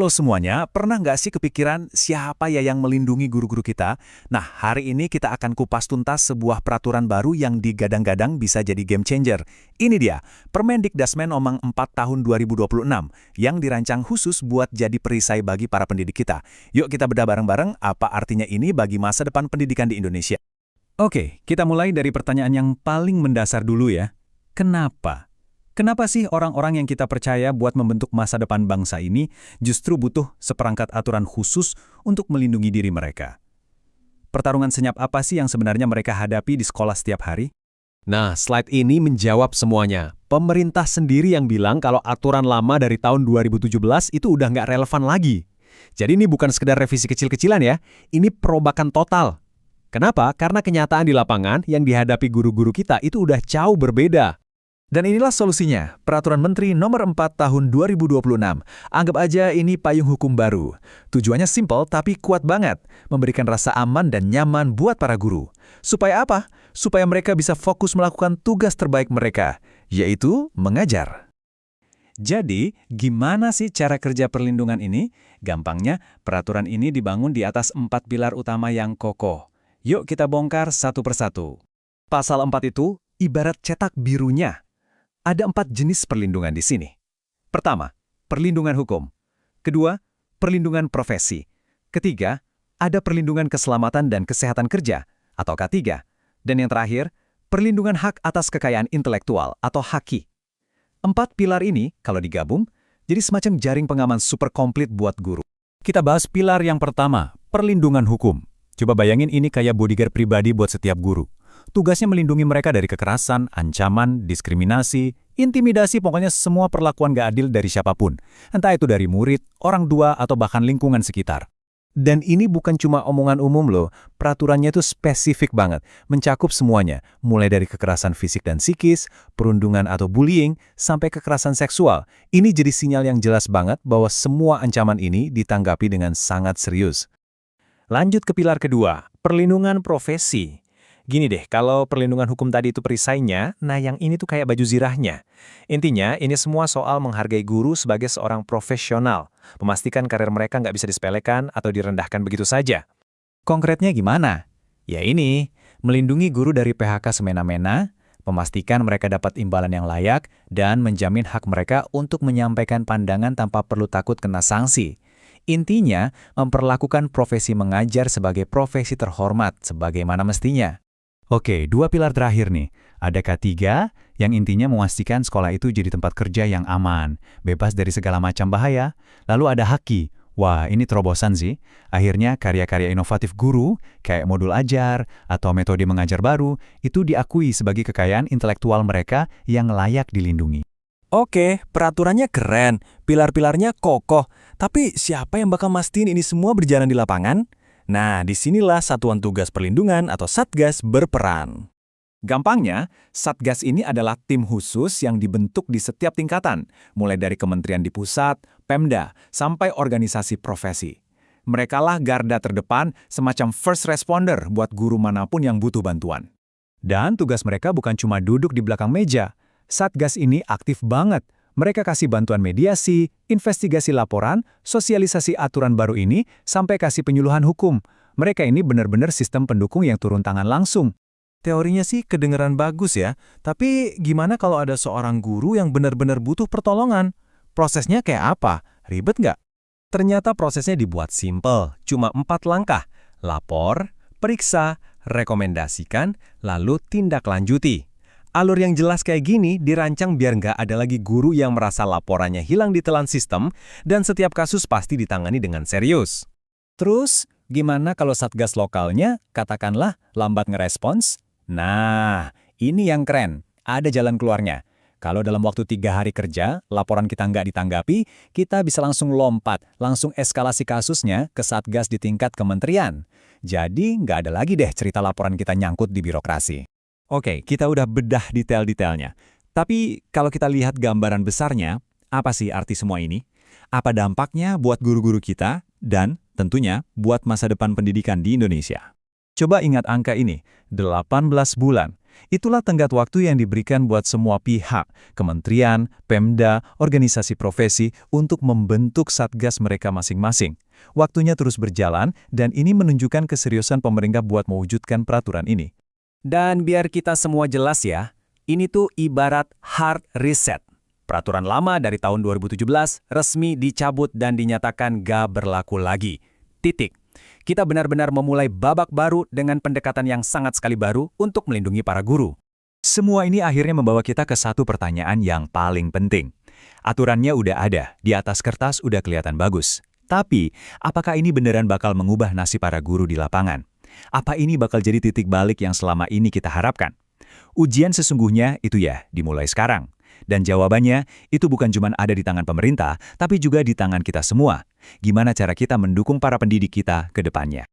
Halo semuanya, pernah nggak sih kepikiran siapa ya yang melindungi guru-guru kita? Nah, hari ini kita akan kupas tuntas sebuah peraturan baru yang digadang-gadang bisa jadi game changer. Ini dia, Permendikdasmen Nomor 4 Tahun 2026, yang dirancang khusus buat jadi perisai bagi para pendidik kita. Yuk kita bedah bareng-bareng apa artinya ini bagi masa depan pendidikan di Indonesia. Oke, kita mulai dari pertanyaan yang paling mendasar dulu ya. Kenapa? Kenapa sih orang-orang yang kita percaya buat membentuk masa depan bangsa ini justru butuh seperangkat aturan khusus untuk melindungi diri mereka? Pertarungan senyap apa sih yang sebenarnya mereka hadapi di sekolah setiap hari? Nah, slide ini menjawab semuanya. Pemerintah sendiri yang bilang kalau aturan lama dari tahun 2017 itu udah nggak relevan lagi. Jadi ini bukan sekedar revisi kecil-kecilan ya, ini perobakan total. Kenapa? Karena kenyataan di lapangan yang dihadapi guru-guru kita itu udah jauh berbeda. Dan inilah solusinya, Peraturan Menteri Nomor 4 Tahun 2026. Anggap aja ini payung hukum baru. Tujuannya simpel tapi kuat banget, memberikan rasa aman dan nyaman buat para guru. Supaya apa? Supaya mereka bisa fokus melakukan tugas terbaik mereka, yaitu mengajar. Jadi, gimana sih cara kerja perlindungan ini? Gampangnya, peraturan ini dibangun di atas 4 pilar utama yang kokoh. Yuk kita bongkar satu persatu. Pasal 4 itu ibarat cetak birunya. Ada 4 jenis perlindungan di sini. Pertama, perlindungan hukum. Kedua, perlindungan profesi. Ketiga, ada perlindungan keselamatan dan kesehatan kerja, atau K3. Dan yang terakhir, perlindungan hak atas kekayaan intelektual, atau HAKI. 4 pilar ini, kalau digabung, jadi semacam jaring pengaman super komplit buat guru. Kita bahas pilar yang pertama, perlindungan hukum. Coba bayangin ini kayak bodyguard pribadi buat setiap guru. Tugasnya melindungi mereka dari kekerasan, ancaman, diskriminasi, intimidasi, pokoknya semua perlakuan gak adil dari siapapun. Entah itu dari murid, orang tua, atau bahkan lingkungan sekitar. Dan ini bukan cuma omongan umum loh, peraturannya itu spesifik banget, mencakup semuanya, mulai dari kekerasan fisik dan psikis, perundungan atau bullying, sampai kekerasan seksual. Ini jadi sinyal yang jelas banget bahwa semua ancaman ini ditanggapi dengan sangat serius. Lanjut ke pilar kedua, perlindungan profesi. Gini deh, kalau perlindungan hukum tadi itu perisainya, nah yang ini tuh kayak baju zirahnya. Intinya, ini semua soal menghargai guru sebagai seorang profesional, memastikan karir mereka nggak bisa disepelekan atau direndahkan begitu saja. Konkretnya gimana? Ya ini, melindungi guru dari PHK semena-mena, memastikan mereka dapat imbalan yang layak, dan menjamin hak mereka untuk menyampaikan pandangan tanpa perlu takut kena sanksi. Intinya, memperlakukan profesi mengajar sebagai profesi terhormat, sebagaimana mestinya. Oke, 2 pilar terakhir nih. Ada K3 yang intinya memastikan sekolah itu jadi tempat kerja yang aman, bebas dari segala macam bahaya. Lalu ada HAKI. Wah, ini terobosan sih. Akhirnya karya-karya inovatif guru, kayak modul ajar atau metode mengajar baru, itu diakui sebagai kekayaan intelektual mereka yang layak dilindungi. Oke, peraturannya keren, pilar-pilarnya kokoh. Tapi siapa yang bakal mastiin ini semua berjalan di lapangan? Nah, disinilah Satuan Tugas Perlindungan atau Satgas berperan. Gampangnya, Satgas ini adalah tim khusus yang dibentuk di setiap tingkatan, mulai dari kementerian di pusat, Pemda, sampai organisasi profesi. Merekalah garda terdepan, semacam first responder buat guru manapun yang butuh bantuan. Dan tugas mereka bukan cuma duduk di belakang meja. Satgas ini aktif banget. Mereka kasih bantuan mediasi, investigasi laporan, sosialisasi aturan baru ini, sampai kasih penyuluhan hukum. Mereka ini benar-benar sistem pendukung yang turun tangan langsung. Teorinya sih kedengeran bagus ya, tapi gimana kalau ada seorang guru yang benar-benar butuh pertolongan? Prosesnya kayak apa? Ribet nggak? Ternyata prosesnya dibuat simpel, cuma 4 langkah. Lapor, periksa, rekomendasikan, lalu tindak lanjuti. Alur yang jelas kayak gini dirancang biar nggak ada lagi guru yang merasa laporannya hilang ditelan sistem dan setiap kasus pasti ditangani dengan serius. Terus, gimana kalau satgas lokalnya, katakanlah, lambat ngerespons? Nah, ini yang keren. Ada jalan keluarnya. Kalau dalam waktu 3 hari kerja, laporan kita nggak ditanggapi, kita bisa langsung lompat, langsung eskalasi kasusnya ke satgas di tingkat kementerian. Jadi, nggak ada lagi deh cerita laporan kita nyangkut di birokrasi. Oke, kita udah bedah detail-detailnya. Tapi kalau kita lihat gambaran besarnya, apa sih arti semua ini? Apa dampaknya buat guru-guru kita dan tentunya buat masa depan pendidikan di Indonesia? Coba ingat angka ini, 18 bulan. Itulah tenggat waktu yang diberikan buat semua pihak, kementerian, Pemda, organisasi profesi, untuk membentuk satgas mereka masing-masing. Waktunya terus berjalan, dan ini menunjukkan keseriusan pemerintah buat mewujudkan peraturan ini. Dan biar kita semua jelas ya, ini tuh ibarat hard reset. Peraturan lama dari tahun 2017 resmi dicabut dan dinyatakan gak berlaku lagi. Titik. Kita benar-benar memulai babak baru dengan pendekatan yang sangat sekali baru untuk melindungi para guru. Semua ini akhirnya membawa kita ke satu pertanyaan yang paling penting. Aturannya udah ada, di atas kertas udah kelihatan bagus. Tapi, apakah ini beneran bakal mengubah nasib para guru di lapangan? Apa ini bakal jadi titik balik yang selama ini kita harapkan? Ujian sesungguhnya itu ya, dimulai sekarang. Dan jawabannya, itu bukan cuma ada di tangan pemerintah, tapi juga di tangan kita semua. Gimana cara kita mendukung para pendidik kita ke depannya?